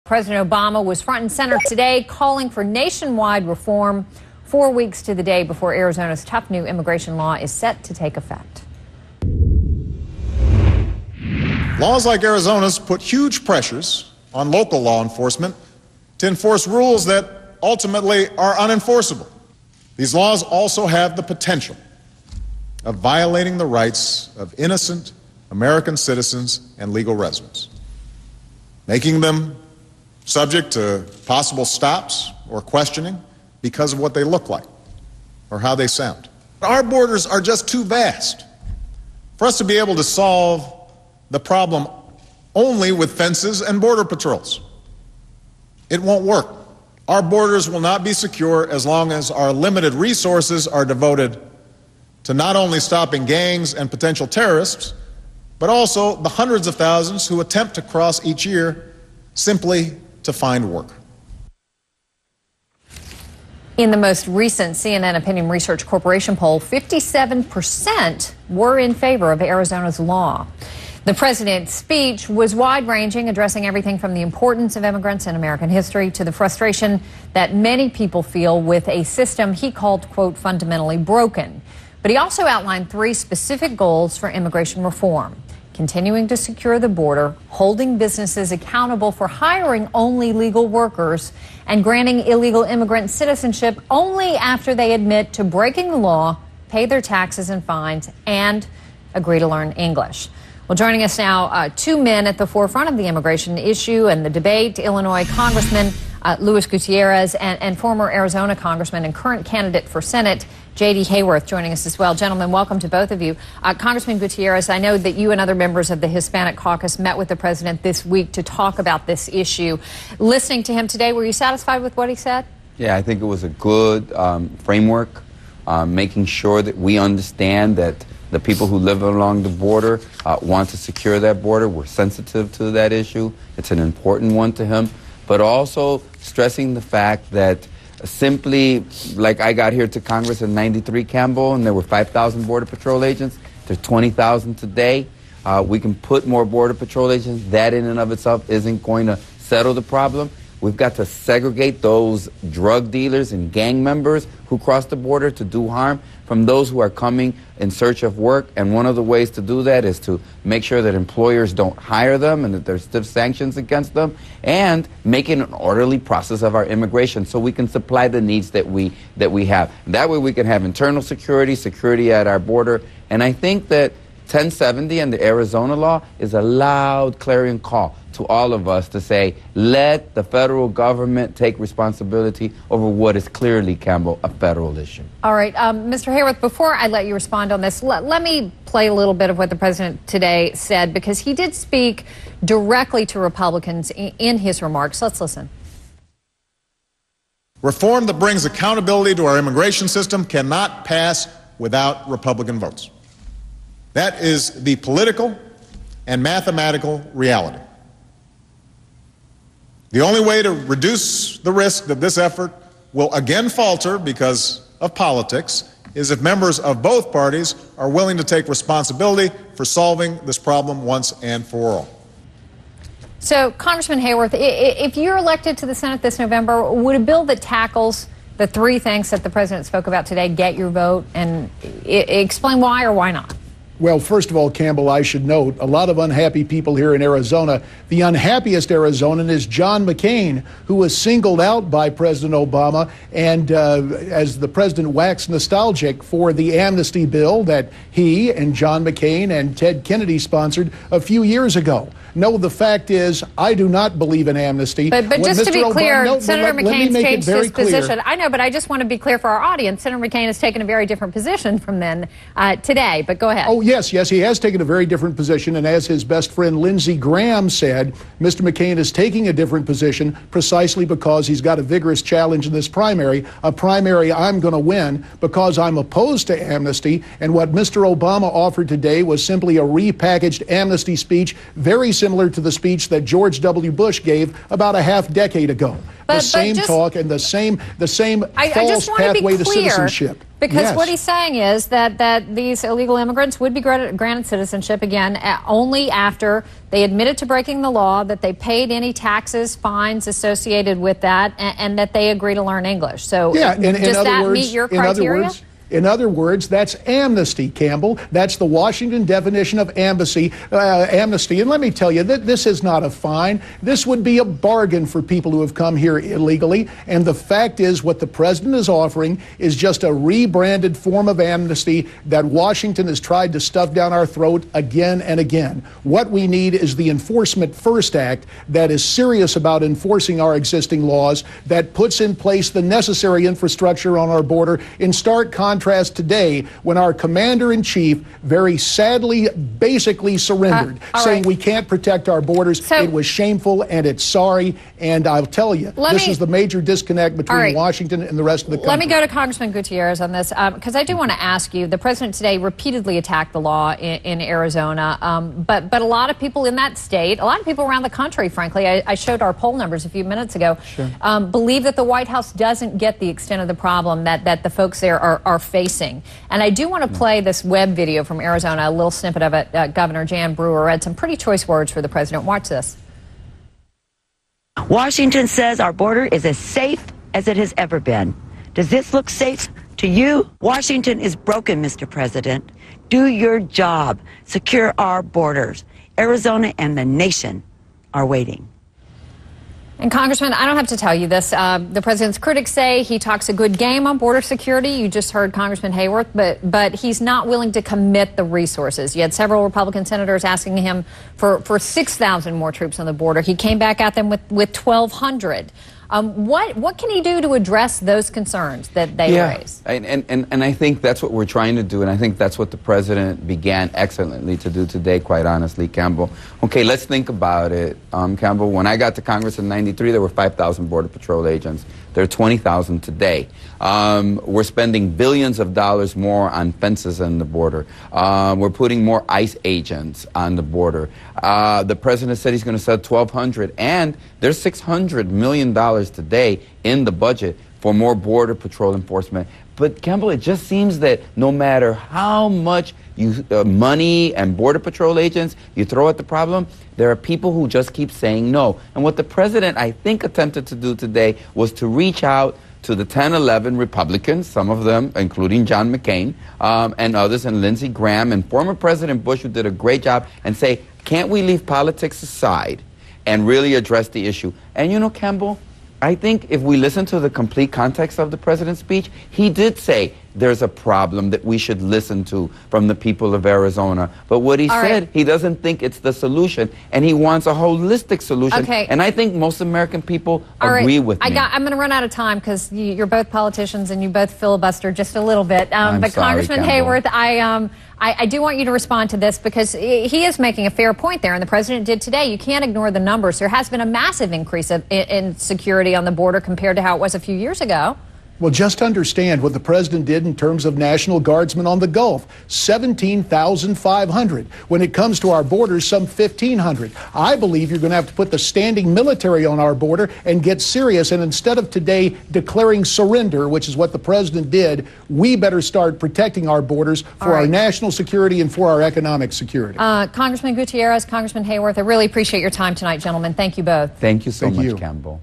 President Obama was front and center today calling for nationwide reform 4 weeks to the day before Arizona's tough new immigration law is set to take effect. Laws like Arizona's put huge pressures on local law enforcement to enforce rules that ultimately are unenforceable. These laws also have the potential of violating the rights of innocent American citizens and legal residents, making them subject to possible stops or questioning because of what they look like or how they sound. Our borders are just too vast for us to be able to solve the problem only with fences and border patrols. It won't work. Our borders will not be secure as long as our limited resources are devoted to not only stopping gangs and potential terrorists, but also the hundreds of thousands who attempt to cross each year simply to find work. In the most recent CNN Opinion Research Corporation poll, 57% were in favor of Arizona's law. The president's speech was wide-ranging, addressing everything from the importance of immigrants in American history to the frustration that many people feel with a system he called, quote, fundamentally broken. But he also outlined 3 specific goals for immigration reform: continuing to secure the border, holding businesses accountable for hiring only legal workers, and granting illegal immigrant citizenship only after they admit to breaking the law, pay their taxes and fines, and agree to learn English. Well, joining us now, 2 men at the forefront of the immigration issue and the debate, Illinois Congressman Luis Gutierrez and former Arizona Congressman and current candidate for Senate, J.D. Hayworth, joining us as well. Gentlemen, welcome to both of you. Congressman Gutierrez, I know that you and other members of the Hispanic caucus met with the president this week to talk about this issue. Listening to him today, were you satisfied with what he said? Yeah, I think it was a good framework, making sure that we understand that the people who live along the border want to secure that border. We're sensitive to that issue. It's an important one to him. But also stressing the fact that simply, like I got here to Congress in '93, Campbell, and there were 5,000 Border Patrol agents. There's 20,000 today. We can put more Border Patrol agents. That in and of itself isn't going to settle the problem. We've got to segregate those drug dealers and gang members who cross the border to do harm from those who are coming in search of work. And one of the ways to do that is to make sure that employers don't hire them and that there's stiff sanctions against them, and making an orderly process of our immigration so we can supply the needs that we have. That way we can have internal security at our border. And I think that 1070 and the Arizona law is a loud clarion call to all of us to say, let the federal government take responsibility over what is clearly, Campbell, a federal issue. All right, Mr. Hayworth, before I let you respond on this, let me play a little bit of what the president today said, because he did speak directly to Republicans in his remarks. Let's listen. Reform that brings accountability to our immigration system cannot pass without Republican votes. That is the political and mathematical reality. The only way to reduce the risk that this effort will again falter because of politics is if members of both parties are willing to take responsibility for solving this problem once and for all. So, Congressman Hayworth, if you're elected to the Senate this November, would a bill that tackles the 3 things that the president spoke about today get your vote? And explain why or why not. Well, first of all, Campbell, I should note a lot of unhappy people here in Arizona. The unhappiest Arizonan is John McCain, who was singled out by President Obama and as the president waxed nostalgic for the amnesty bill that he and John McCain and Ted Kennedy sponsored a few years ago. No, the fact is, I do not believe in amnesty. But just to be clear, Senator McCain's changed his position. I know, but I just want to be clear for our audience. Senator McCain has taken a very different position from then today. But go ahead. Oh, yes, he has taken a very different position. And as his best friend Lindsey Graham said, Mr. McCain is taking a different position precisely because he's got a vigorous challenge in this primary, a primary I'm going to win because I'm opposed to amnesty. And what Mr. Obama offered today was simply a repackaged amnesty speech, very similar to the speech that George W. Bush gave about a half decade ago. The same talk and the same false pathway to citizenship. Because Yes. what he's saying is that these illegal immigrants would be granted citizenship again only after they admitted to breaking the law, that they paid any taxes, fines associated with that, and that they agree to learn English. So Yeah, does that meet your criteria? In other words, that's amnesty, Campbell. That's the Washington definition of amnesty. And let me tell you, this is not a fine. This would be a bargain for people who have come here illegally. And the fact is, what the president is offering is just a rebranded form of amnesty that Washington has tried to stuff down our throat again and again. What we need is the Enforcement First Act that is serious about enforcing our existing laws, that puts in place the necessary infrastructure on our border, in stark contrast today when our commander-in-chief very sadly basically surrendered, saying we can't protect our borders. So, it was shameful and it's sorry, and I'll tell you, this is the major disconnect between Washington and the rest of the country. Let me go to Congressman Gutierrez on this, because I do want to ask you, the president today repeatedly attacked the law in Arizona, but a lot of people in that state, a lot of people around the country, frankly, I showed our poll numbers a few minutes ago, believe that the White House doesn't get the extent of the problem that the folks there are facing. And I do want to play this web video from Arizona, a little snippet of it. Governor Jan Brewer read some pretty choice words for the president. Watch this. Washington says our border is as safe as it has ever been. Does this look safe to you? Washington is broken, Mr. President. Do your job. Secure our borders. Arizona and the nation are waiting. And Congressman, I don't have to tell you this. The president's critics say he talks a good game on border security. You just heard Congressman Hayworth, but he's not willing to commit the resources. You had several Republican senators asking him for 6,000 more troops on the border. He came back at them with 1,200. What can he do to address those concerns that they raise? And I think that's what we're trying to do, and I think that's what the president began excellently to do today, quite honestly, Campbell. Okay, let's think about it, Campbell. When I got to Congress in '93, there were 5,000 Border Patrol agents. There are 20,000 today. We're spending billions of dollars more on fences on the border. We're putting more ICE agents on the border. The president said he's going to send 1,200, and there's $600 million today in the budget for more Border Patrol enforcement. But, Campbell, it just seems that no matter how much money and Border Patrol agents you throw at the problem, there are people who just keep saying no. And what the president, I think, attempted to do today was to reach out to the 10, 11 Republicans, some of them, including John McCain and others, and Lindsey Graham and former President Bush, who did a great job, and say, can't we leave politics aside and really address the issue? And, you know, Campbell, I think if we listen to the complete context of the president's speech, he did say there's a problem that we should listen to from the people of Arizona. But what he said, he doesn't think it's the solution, and he wants a holistic solution. Okay. And I think most American people agree with me. I'm going to run out of time because you're both politicians and you both filibuster just a little bit. But sorry, Congressman Campbell. Hayworth, I do want you to respond to this because he is making a fair point there, and the president did today. You can't ignore the numbers. There has been a massive increase in security on the border compared to how it was a few years ago. Well, just understand what the president did in terms of National Guardsmen on the Gulf, 17,500. When it comes to our borders, some 1,500. I believe you're going to have to put the standing military on our border and get serious. And instead of today declaring surrender, which is what the president did, we better start protecting our borders for our national security and for our economic security. Congressman Gutierrez, Congressman Hayworth, I really appreciate your time tonight, gentlemen. Thank you both. Thank you so much, Campbell.